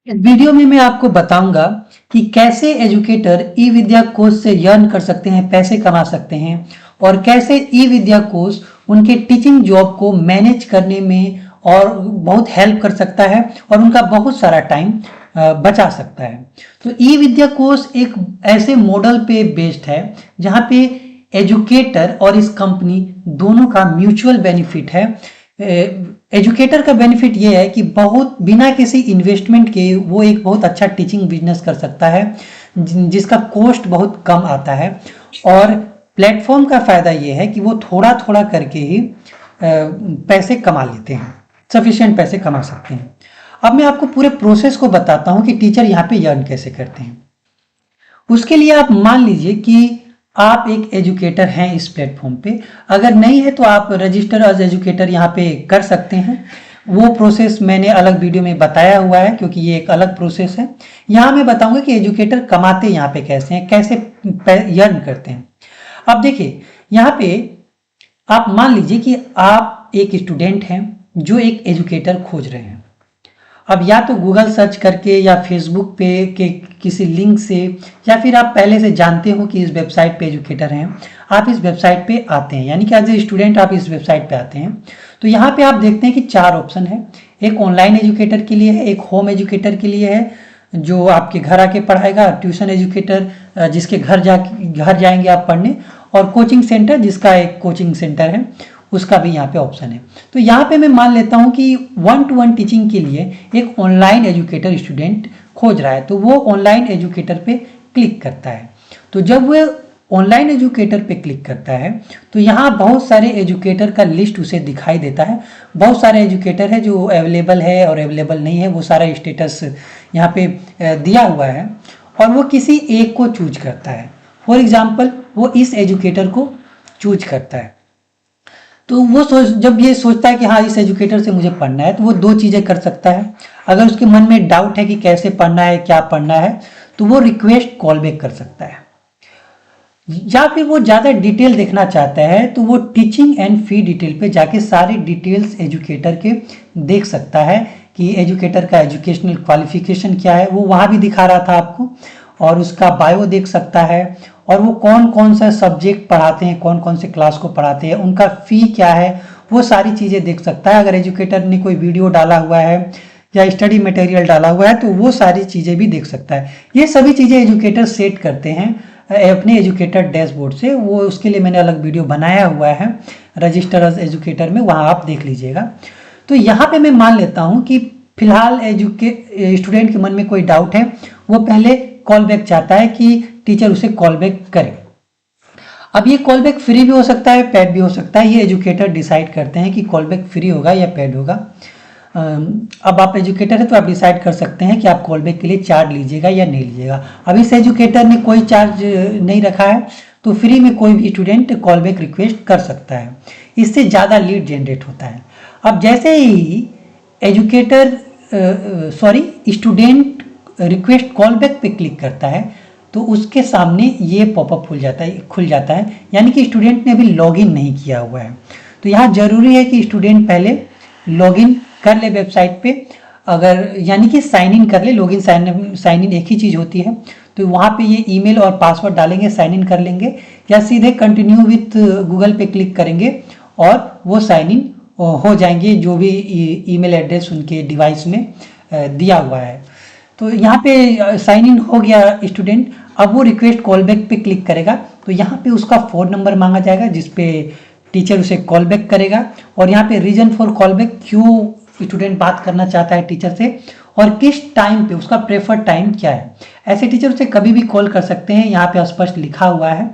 इस वीडियो में मैं आपको बताऊंगा कि कैसे एजुकेटर ई विद्या कोष से अर्न कर सकते हैं, पैसे कमा सकते हैं और कैसे ई विद्या कोष उनके टीचिंग जॉब को मैनेज करने में और बहुत हेल्प कर सकता है और उनका बहुत सारा टाइम बचा सकता है। तो ई विद्या कोष एक ऐसे मॉडल पे बेस्ड है जहाँ पे एजुकेटर और इस कंपनी दोनों का म्यूचुअल बेनिफिट है। एजुकेटर का बेनिफिट ये है कि बहुत बिना किसी इन्वेस्टमेंट के वो एक बहुत अच्छा टीचिंग बिजनेस कर सकता है जिसका कॉस्ट बहुत कम आता है। और प्लेटफॉर्म का फ़ायदा ये है कि वो थोड़ा थोड़ा करके ही पैसे कमा लेते हैं, सफिशिएंट पैसे कमा सकते हैं। अब मैं आपको पूरे प्रोसेस को बताता हूँ कि टीचर यहाँ पे अर्न कैसे करते हैं। उसके लिए आप मान लीजिए कि आप एक एजुकेटर हैं इस प्लेटफॉर्म पे, अगर नहीं है तो आप रजिस्टर एज एजुकेटर यहाँ पे कर सकते हैं। वो प्रोसेस मैंने अलग वीडियो में बताया हुआ है क्योंकि ये एक अलग प्रोसेस है। यहाँ मैं बताऊंगा कि एजुकेटर कमाते यहाँ पे कैसे हैं, कैसे अर्न करते हैं। अब देखिए यहाँ पे आप मान लीजिए कि आप एक स्टूडेंट हैं जो एक एजुकेटर खोज रहे हैं। अब या तो गूगल सर्च करके या फेसबुक पे के किसी लिंक से या फिर आप पहले से जानते हो कि इस वेबसाइट पे एजुकेटर हैं, आप इस वेबसाइट पे आते हैं, यानी कि एज ए स्टूडेंट आप इस वेबसाइट पे आते हैं। तो यहाँ पे आप देखते हैं कि 4 ऑप्शन है। एक ऑनलाइन एजुकेटर के लिए है, एक होम एजुकेटर के लिए है जो आपके घर आके पढ़ाएगा, ट्यूशन एजुकेटर जिसके घर जाएंगे आप पढ़ने, और कोचिंग सेंटर जिसका एक कोचिंग सेंटर है उसका भी यहाँ पे ऑप्शन है। तो यहाँ पे मैं मान लेता हूँ कि 1-to-1 टीचिंग के लिए एक ऑनलाइन एजुकेटर स्टूडेंट खोज रहा है, तो वो ऑनलाइन एजुकेटर पे क्लिक करता है। तो जब वो ऑनलाइन एजुकेटर पे क्लिक करता है तो यहाँ बहुत सारे एजुकेटर का लिस्ट उसे दिखाई देता है। बहुत सारे एजुकेटर है जो अवेलेबल है और अवेलेबल नहीं है, वो सारा स्टेटस यहाँ पे दिया हुआ है और वो किसी एक को चूज करता है। फॉर एग्जाम्पल वो इस एजुकेटर को चूज करता है। तो वो जब ये सोचता है कि हाँ इस एजुकेटर से मुझे पढ़ना है, तो वो 2 चीज़ें कर सकता है। अगर उसके मन में डाउट है कि कैसे पढ़ना है, क्या पढ़ना है, तो वो रिक्वेस्ट कॉल बैक कर सकता है। या फिर वो ज़्यादा डिटेल देखना चाहता है तो वो टीचिंग एंड फी डिटेल पे जाके सारे डिटेल्स एजुकेटर के देख सकता है कि एजुकेटर का एजुकेशनल क्वालिफिकेशन क्या है, वो वहाँ भी दिखा रहा था आपको, और उसका बायो देख सकता है और वो कौन कौन सा सब्जेक्ट पढ़ाते हैं, कौन कौन से क्लास को पढ़ाते हैं, उनका फ़ी क्या है, वो सारी चीज़ें देख सकता है। अगर एजुकेटर ने कोई वीडियो डाला हुआ है या स्टडी मटेरियल डाला हुआ है तो वो सारी चीज़ें भी देख सकता है। ये सभी चीज़ें एजुकेटर सेट करते हैं अपने एजुकेटर डैशबोर्ड से। वो उसके लिए मैंने अलग वीडियो बनाया हुआ है रजिस्टर एज एजुकेटर में, वहाँ आप देख लीजिएगा। तो यहाँ पे मैं मान लेता हूँ कि फिलहाल स्टूडेंट के मन में कोई डाउट है, वो पहले कॉल बैक चाहता है कि टीचर उसे कॉल बैक करे। अब ये कॉल बैक फ्री भी हो सकता है, पेड भी हो सकता है, ये एजुकेटर डिसाइड करते हैं कि कॉल बैक फ्री होगा या पेड होगा। अब आप एजुकेटर है तो आप डिसाइड कर सकते हैं कि आप कॉल बैक के लिए चार्ज लीजिएगा या नहीं लीजिएगा। अब इस एजुकेटर ने कोई चार्ज नहीं रखा है तो फ्री में कोई भी स्टूडेंट कॉल बैक रिक्वेस्ट कर सकता है, इससे ज़्यादा लीड जनरेट होता है। अब जैसे ही स्टूडेंट रिक्वेस्ट कॉल बैक पे क्लिक करता है तो उसके सामने ये पॉपअप खुल जाता है, यानी कि स्टूडेंट ने अभी लॉगिन नहीं किया हुआ है। तो यहाँ जरूरी है कि स्टूडेंट पहले लॉगिन कर ले वेबसाइट पे, अगर यानी कि साइन इन कर ले। लॉगिन साइन इन एक ही चीज़ होती है। तो वहाँ पे ये ईमेल और पासवर्ड डालेंगे, साइन इन कर लेंगे, या सीधे कंटिन्यू विथ गूगल पे क्लिक करेंगे और वो साइन इन हो जाएंगे जो भी ईमेल एड्रेस उनके डिवाइस में दिया हुआ है। तो यहाँ पे साइन इन हो गया स्टूडेंट। अब वो रिक्वेस्ट कॉल बैक पे क्लिक करेगा तो यहाँ पे उसका फ़ोन नंबर मांगा जाएगा जिस पे टीचर उसे कॉल बैक करेगा, और यहाँ पे रीजन फॉर कॉल बैक, क्यों स्टूडेंट बात करना चाहता है टीचर से और किस टाइम पे, उसका प्रेफर्ड टाइम क्या है। ऐसे टीचर उसे कभी भी कॉल कर सकते हैं, यहाँ पे स्पष्ट लिखा हुआ है,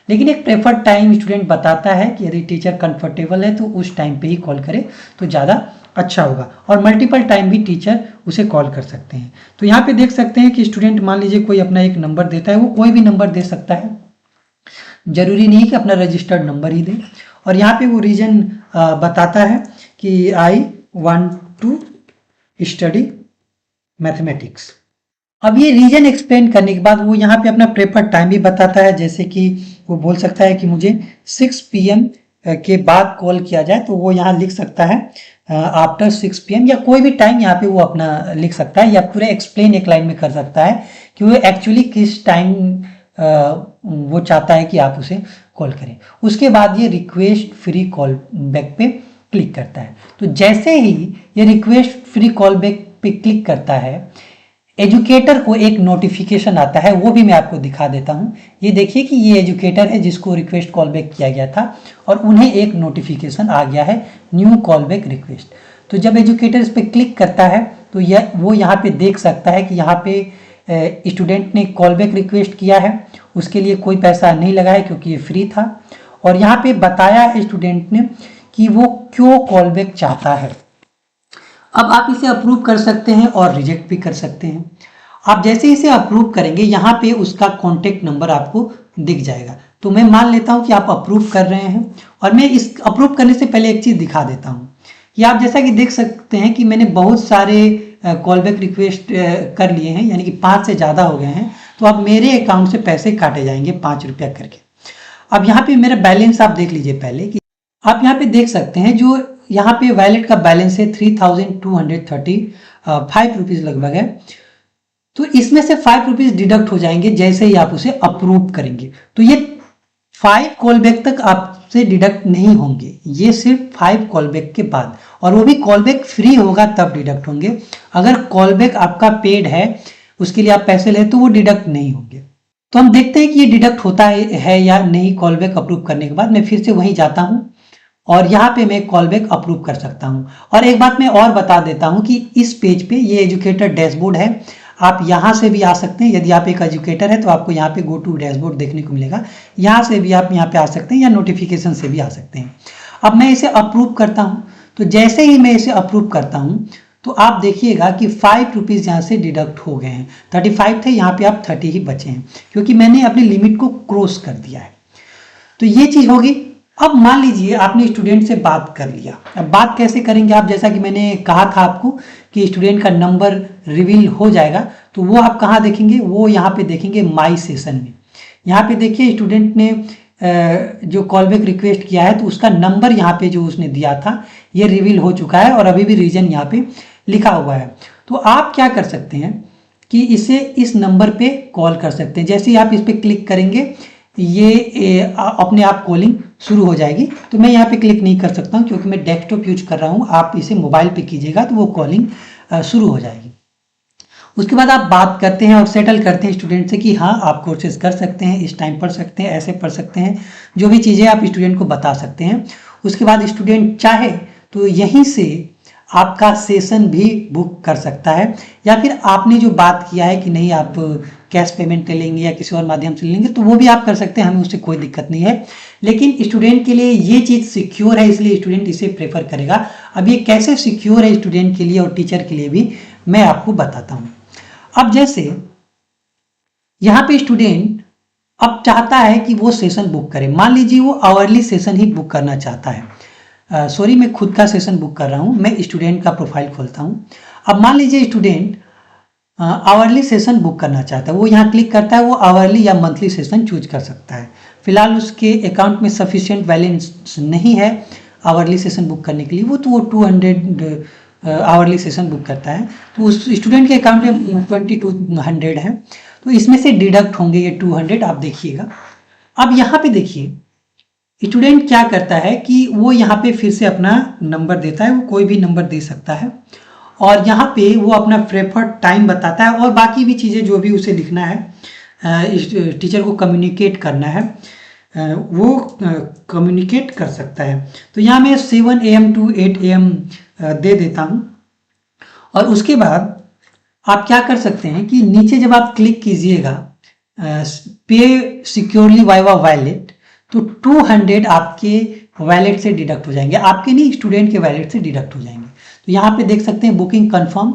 लेकिन एक प्रेफर्ड टाइम स्टूडेंट बताता है कि यदि टीचर कंफर्टेबल है तो उस टाइम पे ही कॉल करे तो ज़्यादा अच्छा होगा। और मल्टीपल टाइम भी टीचर उसे कॉल कर सकते हैं। तो यहाँ पे देख सकते हैं कि स्टूडेंट मान लीजिए कोई अपना एक नंबर देता है, वो कोई भी नंबर दे सकता है, जरूरी नहीं कि अपना रजिस्टर्ड नंबर ही दे। और यहाँ पे वो रीजन बताता है कि I want to study mathematics. अब ये रीजन एक्सप्लेन करने के बाद वो यहाँ पे अपना प्रेफर्ड टाइम भी बताता है, जैसे कि वो बोल सकता है कि मुझे 6 PM के बाद कॉल किया जाए, तो वो यहाँ लिख सकता है आफ्टर 6 PM या कोई भी टाइम यहाँ पे वो अपना लिख सकता है या पूरे एक्सप्लेन एक लाइन में कर सकता है कि वो एक्चुअली किस टाइम वो चाहता है कि आप उसे कॉल करें। उसके बाद ये रिक्वेस्ट फ्री कॉल बैक पे क्लिक करता है। तो जैसे ही ये रिक्वेस्ट फ्री कॉल बैक पे क्लिक करता है, एजुकेटर को एक नोटिफिकेशन आता है, वो भी मैं आपको दिखा देता हूं। ये देखिए कि ये एजुकेटर है जिसको रिक्वेस्ट कॉल बैक किया गया था और उन्हें एक नोटिफिकेशन आ गया है न्यू कॉल बैक रिक्वेस्ट। तो जब एजुकेटर इस पर क्लिक करता है तो वो यहाँ पे देख सकता है कि यहाँ पे स्टूडेंट ने कॉल बैक रिक्वेस्ट किया है, उसके लिए कोई पैसा नहीं लगा है क्योंकि ये फ्री था। और यहाँ पे बताया है स्टूडेंट ने कि वो क्यों कॉल बैक चाहता है। अब आप इसे अप्रूव कर सकते हैं और रिजेक्ट भी कर सकते हैं। आप जैसे इसे अप्रूव करेंगे यहाँ पे उसका कॉन्टेक्ट नंबर आपको दिख जाएगा। तो मैं मान लेता हूँ कि आप अप्रूव कर रहे हैं और मैं इस अप्रूव करने से पहले एक चीज़ दिखा देता हूँ कि आप जैसा कि देख सकते हैं कि मैंने बहुत सारे कॉल बैक रिक्वेस्ट कर लिए हैं, यानी कि 5 से ज़्यादा हो गए हैं। तो अब मेरे अकाउंट से पैसे काटे जाएंगे 5 रुपया करके। अब यहाँ पे मेरा बैलेंस आप देख लीजिए पहले कि आप यहाँ पे देख सकते हैं जो यहाँ पे वैलेट का बैलेंस है 3235 रुपीज़ लगभग है। तो इसमें से 5 रुपीज़ डिडक्ट हो जाएंगे जैसे ही आप उसे अप्रूव करेंगे। तो ये 5 कॉल बैक तक आपसे डिडक्ट नहीं होंगे, ये सिर्फ 5 कॉल बैक के बाद, और वो भी कॉल बैक फ्री होगा तब डिडक्ट होंगे। अगर कॉल बैक आपका पेड है, उसके लिए आप पैसे ले तो वो डिडक्ट नहीं होंगे। तो हम देखते हैं कि ये डिडक्ट होता है या नहीं कॉल बैक अप्रूव करने के बाद। मैं फिर से वहीं जाता हूँ और यहाँ पे मैं कॉल बैक अप्रूव कर सकता हूँ। और एक बात मैं और बता देता हूँ कि इस पेज पे ये एजुकेटर डैशबोर्ड है, आप यहाँ से भी आ सकते हैं। यदि आप एक एजुकेटर है तो आपको यहाँ पे गो टू डैशबोर्ड देखने को मिलेगा, यहाँ से भी आप यहाँ पे आ सकते हैं या नोटिफिकेशन से भी आ सकते हैं। अब मैं इसे अप्रूव करता हूँ, तो जैसे ही मैं इसे अप्रूव करता हूँ तो आप देखिएगा कि 5 रुपीज़ यहाँ से डिडक्ट हो गए हैं। 35 थे, यहाँ पे आप 30 ही बचे हैं क्योंकि मैंने अपनी लिमिट को क्रॉस कर दिया है। तो ये चीज़ होगी। अब मान लीजिए आपने स्टूडेंट से बात कर लिया। अब बात कैसे करेंगे आप, जैसा कि मैंने कहा था आपको कि स्टूडेंट का नंबर रिवील हो जाएगा, तो वो आप कहाँ देखेंगे, वो यहाँ पे देखेंगे माई सेशन में। यहाँ पे देखिए स्टूडेंट ने जो कॉल बैक रिक्वेस्ट किया है तो उसका नंबर यहाँ पे जो उसने दिया था ये रिवील हो चुका है और अभी भी रीजन यहाँ पे लिखा हुआ है। तो आप क्या कर सकते हैं कि इसे इस नंबर पे कॉल कर सकते हैं। जैसे ही आप इस पर क्लिक करेंगे ये अपने आप कॉलिंग शुरू हो जाएगी। तो मैं यहाँ पे क्लिक नहीं कर सकता हूँ क्योंकि मैं डेस्कटॉप यूज कर रहा हूँ। आप इसे मोबाइल पे कीजिएगा तो वो कॉलिंग शुरू हो जाएगी। उसके बाद आप बात करते हैं और सेटल करते हैं स्टूडेंट से कि हाँ आप कोर्सेज कर सकते हैं, इस टाइम पढ़ सकते हैं, ऐसे पढ़ सकते हैं, जो भी चीज़ें आप स्टूडेंट को बता सकते हैं। उसके बाद स्टूडेंट चाहे तो यहीं से आपका सेशन भी बुक कर सकता है, या फिर आपने जो बात किया है कि नहीं आप कैश पेमेंट ले लेंगे या किसी और माध्यम से ले लेंगे तो वो भी आप कर सकते हैं, हमें उससे कोई दिक्कत नहीं है। लेकिन स्टूडेंट के लिए ये चीज़ सिक्योर है, इसलिए स्टूडेंट इसे प्रेफर करेगा। अब ये कैसे सिक्योर है स्टूडेंट के लिए और टीचर के लिए भी मैं आपको बताता हूँ। अब जैसे यहाँ पे स्टूडेंट अब चाहता है कि वो सेशन बुक करे, मान लीजिए वो आवरली सेशन ही बुक करना चाहता है। सॉरी, मैं खुद का सेशन बुक कर रहा हूँ, मैं स्टूडेंट का प्रोफाइल खोलता हूँ। अब मान लीजिए स्टूडेंट आवरली सेशन बुक करना चाहता है, वो यहाँ क्लिक करता है, वो आवरली या मंथली सेशन चूज कर सकता है। फिलहाल उसके अकाउंट में सफिशिएंट बैलेंस नहीं है आवरली सेशन बुक करने के लिए, वो 200 आवरली सेशन बुक करता है। तो उस स्टूडेंट के अकाउंट में 2200 है, तो इसमें से डिडक्ट होंगे ये 200, आप देखिएगा। अब यहाँ पे देखिए स्टूडेंट क्या करता है कि वो यहाँ पे फिर से अपना नंबर देता है, वो कोई भी नंबर दे सकता है, और यहाँ पे वो अपना प्रेफर्ड टाइम बताता है और बाकी भी चीज़ें जो भी उसे लिखना है, टीचर को कम्युनिकेट करना है, वो कम्युनिकेट कर सकता है। तो यहाँ मैं 7 AM to 8 AM दे देता हूँ। और उसके बाद आप क्या कर सकते हैं कि नीचे जब आप क्लिक कीजिएगा पे सिक्योरली वाइवा वैलेट, तो 200 आपके वैलेट से डिडक्ट हो जाएंगे, आपके नहीं स्टूडेंट के वैलेट से डिडक्ट हो जाएंगे। तो यहाँ पे देख सकते हैं बुकिंग कंफर्म,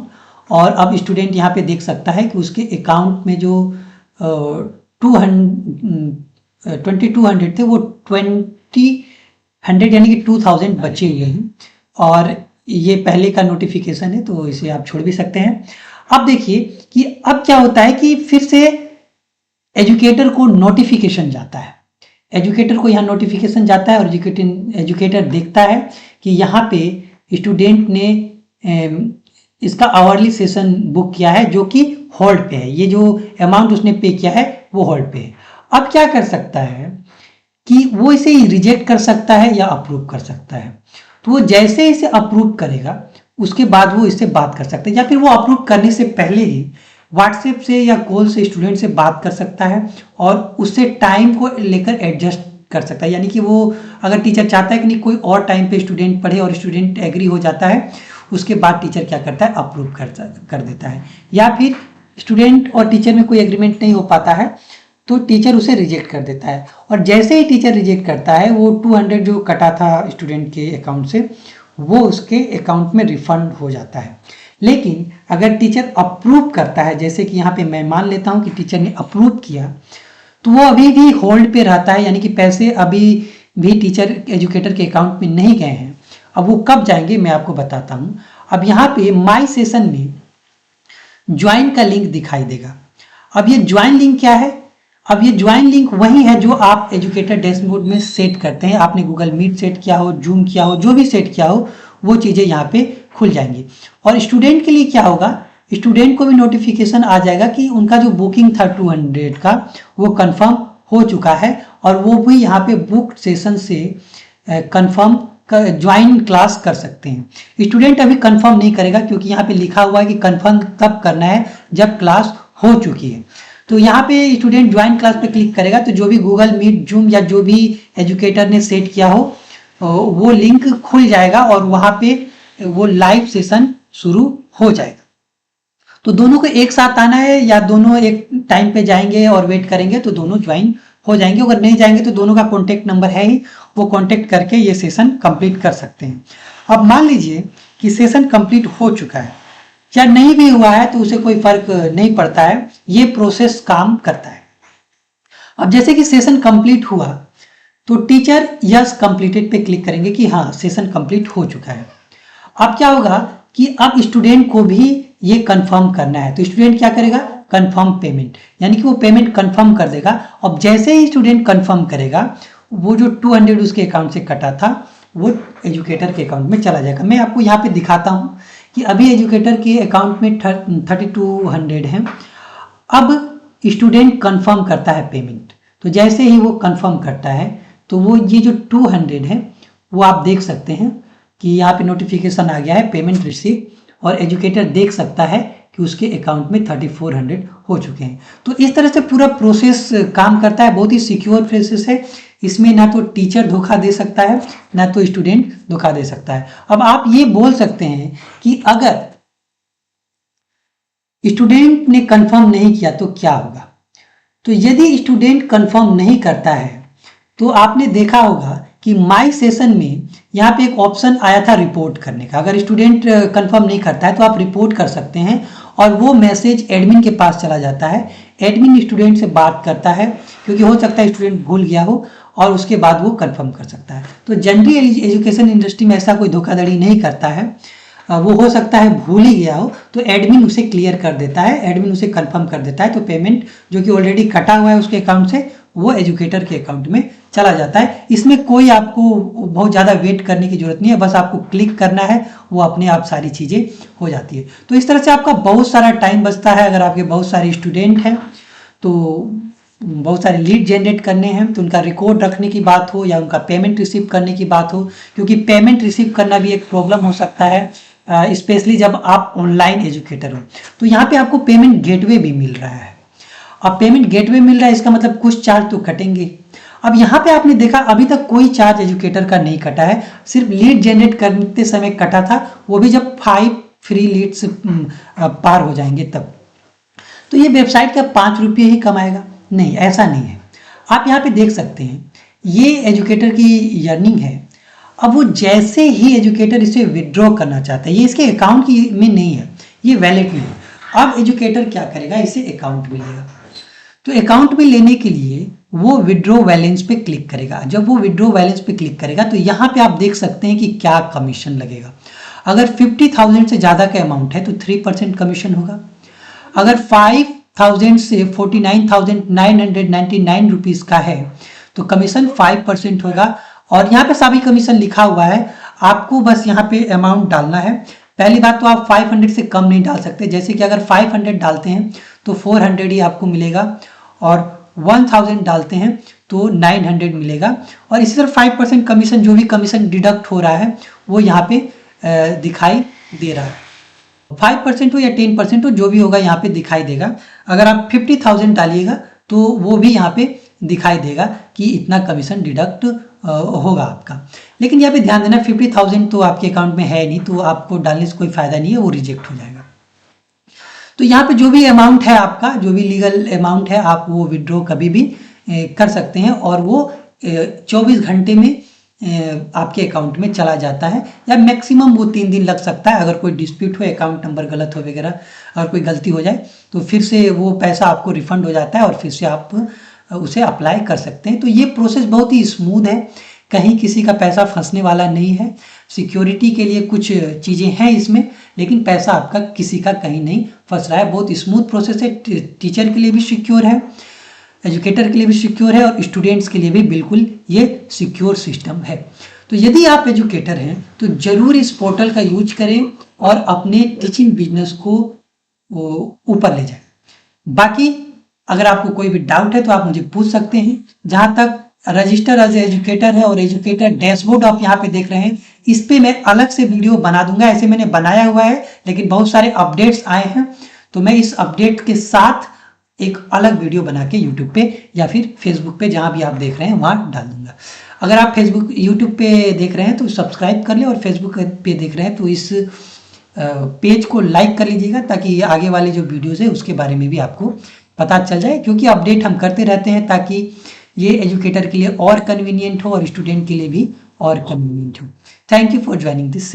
और अब स्टूडेंट यहाँ पे देख सकता है कि उसके अकाउंट में जो 2200 थे वो 2000 यानी कि 2000 बचे हुए हैं, और ये पहले का नोटिफिकेशन है तो इसे आप छोड़ भी सकते हैं। अब देखिए कि अब क्या होता है कि फिर से एजुकेटर को नोटिफिकेशन जाता है, एजुकेटर को यहाँ नोटिफिकेशन जाता है और एजुकेटर देखता है कि यहाँ पे स्टूडेंट ने इसका आवरली सेशन बुक किया है जो कि होल्ड पे है, ये जो अमाउंट उसने पे किया है वो होल्ड पे है। अब क्या कर सकता है कि वो इसे रिजेक्ट कर सकता है या अप्रूव कर सकता है। तो वो जैसे इसे अप्रूव करेगा उसके बाद वो इससे बात कर सकता है, या फिर वो अप्रूव करने से पहले ही व्हाट्सएप से या कॉल से स्टूडेंट से बात कर सकता है और उससे टाइम को लेकर एडजस्ट कर सकता है। यानी कि वो अगर टीचर चाहता है कि नहीं कोई और टाइम पे स्टूडेंट पढ़े और स्टूडेंट एग्री हो जाता है, उसके बाद टीचर क्या करता है, अप्रूव कर देता है। या फिर स्टूडेंट और टीचर में कोई एग्रीमेंट नहीं हो पाता है तो टीचर उसे रिजेक्ट कर देता है, और जैसे ही टीचर रिजेक्ट करता है वो 200 जो कटा था स्टूडेंट के अकाउंट से वो उसके अकाउंट में रिफंड हो जाता है। लेकिन अगर टीचर अप्रूव करता है, जैसे कि यहाँ पे मैं मान लेता हूँ कि टीचर ने अप्रूव किया, तो वो अभी भी होल्ड पे रहता है, यानी कि पैसे अभी भी टीचर एजुकेटर के अकाउंट में नहीं गए हैं। अब वो कब जाएंगे मैं आपको बताता हूँ। अब यहाँ पे माई सेशन में ज्वाइन का लिंक दिखाई देगा। अब ये ज्वाइन लिंक क्या है? अब ये ज्वाइन लिंक वही है जो आप एजुकेटर डैशबोर्ड में सेट करते हैं। आपने गूगल मीट सेट किया हो, जूम किया हो, जो भी सेट किया हो वो चीज़ें यहाँ पे खुल जाएंगी। और स्टूडेंट के लिए क्या होगा, स्टूडेंट को भी नोटिफिकेशन आ जाएगा कि उनका जो बुकिंग था 200 का वो कंफर्म हो चुका है, और वो भी यहाँ पे बुक सेशन से कंफर्म ज्वाइन क्लास कर सकते हैं। स्टूडेंट अभी कंफर्म नहीं करेगा क्योंकि यहाँ पे लिखा हुआ है कि कंफर्म तब करना है जब क्लास हो चुकी है। तो यहाँ पे स्टूडेंट ज्वाइन क्लास पे क्लिक करेगा तो जो भी गूगल मीट, जूम या जो भी एजुकेटर ने सेट किया हो वो लिंक खुल जाएगा और वहाँ पे वो लाइव सेशन शुरू हो जाएगा। तो दोनों को एक साथ आना है या दोनों एक टाइम पे जाएंगे और वेट करेंगे तो दोनों ज्वाइन हो जाएंगे। अगर नहीं जाएंगे तो दोनों का कॉन्टेक्ट नंबर है ही, वो कॉन्टेक्ट करके ये सेशन कंप्लीट कर सकते हैं। अब मान लीजिए कि सेशन कंप्लीट हो चुका है या नहीं भी हुआ है तो उसे कोई फर्क नहीं पड़ता है, ये प्रोसेस काम करता है। अब जैसे कि सेशन कंप्लीट हुआ तो टीचर यस कंप्लीटेड पे क्लिक करेंगे कि हाँ सेशन कंप्लीट हो चुका है। अब क्या होगा कि अब स्टूडेंट को भी ये कंफर्म करना है, तो स्टूडेंट क्या करेगा, कंफर्म पेमेंट, यानी कि वो पेमेंट कंफर्म कर देगा। अब जैसे ही स्टूडेंट कंफर्म करेगा वो जो 200 उसके अकाउंट से कटा था वो एजुकेटर के अकाउंट में चला जाएगा। मैं आपको यहाँ पे दिखाता हूँ कि अभी एजुकेटर के अकाउंट में 3200 है। अब स्टूडेंट कंफर्म करता है पेमेंट, तो जैसे ही वो कंफर्म करता है तो वो ये जो 200 है वो आप देख सकते हैं कि यहाँ पे नोटिफिकेशन आ गया है पेमेंट रिसीव, और एजुकेटर देख सकता है कि उसके अकाउंट में 3400 हो चुके हैं। तो इस तरह से पूरा प्रोसेस काम करता है, बहुत ही सिक्योर प्रोसेस है। इसमें ना तो टीचर धोखा दे सकता है ना तो स्टूडेंट धोखा दे सकता है। अब आप ये बोल सकते हैं कि अगर स्टूडेंट ने कंफर्म नहीं किया तो क्या होगा। तो यदि स्टूडेंट कंफर्म नहीं करता है तो आपने देखा होगा कि माई सेशन में यहाँ पे एक ऑप्शन आया था रिपोर्ट करने का। अगर स्टूडेंट कंफर्म नहीं करता है तो आप रिपोर्ट कर सकते हैं और वो मैसेज एडमिन के पास चला जाता है। एडमिन स्टूडेंट से बात करता है क्योंकि हो सकता है स्टूडेंट भूल गया हो और उसके बाद वो कंफर्म कर सकता है। तो जनरली एजुकेशन इंडस्ट्री में ऐसा कोई धोखाधड़ी नहीं करता है। वो हो सकता है भूल ही गया हो तो एडमिन उसे क्लियर कर देता है, एडमिन उसे कंफर्म कर देता है, तो पेमेंट जो कि ऑलरेडी कटा हुआ है उसके अकाउंट से वो एजुकेटर के अकाउंट में चला जाता है। इसमें कोई आपको बहुत ज़्यादा वेट करने की जरूरत नहीं है, बस आपको क्लिक करना है, वो अपने आप सारी चीज़ें हो जाती है। तो इस तरह से आपका बहुत सारा टाइम बचता है। अगर आपके बहुत सारे स्टूडेंट हैं तो बहुत सारे लीड जनरेट करने हैं तो उनका रिकॉर्ड रखने की बात हो या उनका पेमेंट रिसीव करने की बात हो, क्योंकि पेमेंट रिसीव करना भी एक प्रॉब्लम हो सकता है, स्पेशली जब आप ऑनलाइन एजुकेटर हो। तो यहाँ पे आपको पेमेंट गेटवे भी मिल रहा है। अब पेमेंट गेटवे मिल रहा है इसका मतलब कुछ चार्ज तो कटेंगे। अब यहाँ पे आपने देखा अभी तक कोई चार्ज एजुकेटर का नहीं कटा है, सिर्फ लीड जनरेट करते समय कटा था, वो भी जब 5 फ्री लीड्स पार हो जाएंगे तब। तो ये वेबसाइट का 5 रुपये ही कमाएगा? नहीं, ऐसा नहीं है। आप यहाँ पे देख सकते हैं ये एजुकेटर की अर्निंग है। अब वो जैसे ही एजुकेटर इसे विड्रॉ करना चाहता है, ये इसके अकाउंट की में नहीं है, ये वैलेट में है। अब एजुकेटर क्या करेगा, इसे अकाउंट में लेगा। तो अकाउंट में लेने के लिए वो विड्रॉ बैलेंस पे क्लिक करेगा। जब वो विड्रॉ बैलेंस पे क्लिक करेगा तो यहाँ पे आप देख सकते हैं कि क्या कमीशन लगेगा। अगर 50,000 से ज़्यादा का अमाउंट है तो 3% कमीशन होगा। अगर 5,000 से 49,999 रुपीज़ का है तो कमीशन 5% होगा। और यहाँ पे सभी कमीशन लिखा हुआ है। आपको बस यहाँ पे अमाउंट डालना है। पहली बात तो आप 500 से कम नहीं डाल सकते, जैसे कि अगर 500 डालते हैं तो 400 ही आपको मिलेगा, और 1000 डालते हैं तो 900 मिलेगा। और इसी तरह 5% कमीशन, जो भी कमीशन डिडक्ट हो रहा है वो यहाँ पे दिखाई दे रहा है। 5% हो या 10% हो, जो भी होगा यहाँ पे दिखाई देगा। अगर आप 50,000 डालिएगा तो वो भी यहाँ पे दिखाई देगा कि इतना कमीशन डिडक्ट होगा आपका। लेकिन यहाँ पे ध्यान देना, 50,000 तो आपके अकाउंट में है नहीं, तो आपको डालने से कोई फायदा नहीं है, वो रिजेक्ट हो जाएगा। तो यहाँ पे जो भी अमाउंट है आपका, जो भी लीगल अमाउंट है, आप वो विड्रॉ कभी भी कर सकते हैं, और वो 24 घंटे में आपके अकाउंट में चला जाता है, या मैक्सिमम वो 3 दिन लग सकता है। अगर कोई डिस्प्यूट हो, अकाउंट नंबर गलत हो वगैरह, अगर कोई गलती हो जाए तो फिर से वो पैसा आपको रिफंड हो जाता है और फिर से आप उसे अप्लाई कर सकते हैं। तो ये प्रोसेस बहुत ही स्मूथ है, कहीं किसी का पैसा फंसने वाला नहीं है। सिक्योरिटी के लिए कुछ चीज़ें हैं इसमें, लेकिन पैसा आपका किसी का कहीं नहीं फंस रहा है। बहुत स्मूथ प्रोसेस है, टीचर के लिए भी सिक्योर है, एजुकेटर के लिए भी सिक्योर है, और स्टूडेंट्स के लिए भी बिल्कुल ये सिक्योर सिस्टम है। तो यदि आप एजुकेटर हैं तो जरूर इस पोर्टल का यूज करें और अपने टीचिंग बिजनेस को ऊपर ले जाएं। बाकी अगर आपको कोई भी डाउट है तो आप मुझे पूछ सकते हैं। जहां तक रजिस्टर एज एजुकेटर है और एजुकेटर डैशबोर्ड आप यहाँ पे देख रहे हैं, इस पे मैं अलग से वीडियो बना दूंगा। ऐसे मैंने बनाया हुआ है, लेकिन बहुत सारे अपडेट्स आए हैं, तो मैं इस अपडेट के साथ एक अलग वीडियो बना के यूट्यूब पे या फिर फेसबुक पे, जहां भी आप देख रहे हैं, वहां डाल दूंगा। अगर आप फेसबुक यूट्यूब पे देख रहे हैं तो सब्सक्राइब कर ले, और फेसबुक पे देख रहे हैं तो इस पेज को लाइक कर लीजिएगा, ताकि आगे वाले जो वीडियोज़ है उसके बारे में भी आपको पता चल जाए, क्योंकि अपडेट हम करते रहते हैं, ताकि ये एजुकेटर के लिए और कन्वीनियंट हो और स्टूडेंट के लिए भी और कन्वीनियंट हो। Thank you for joining this.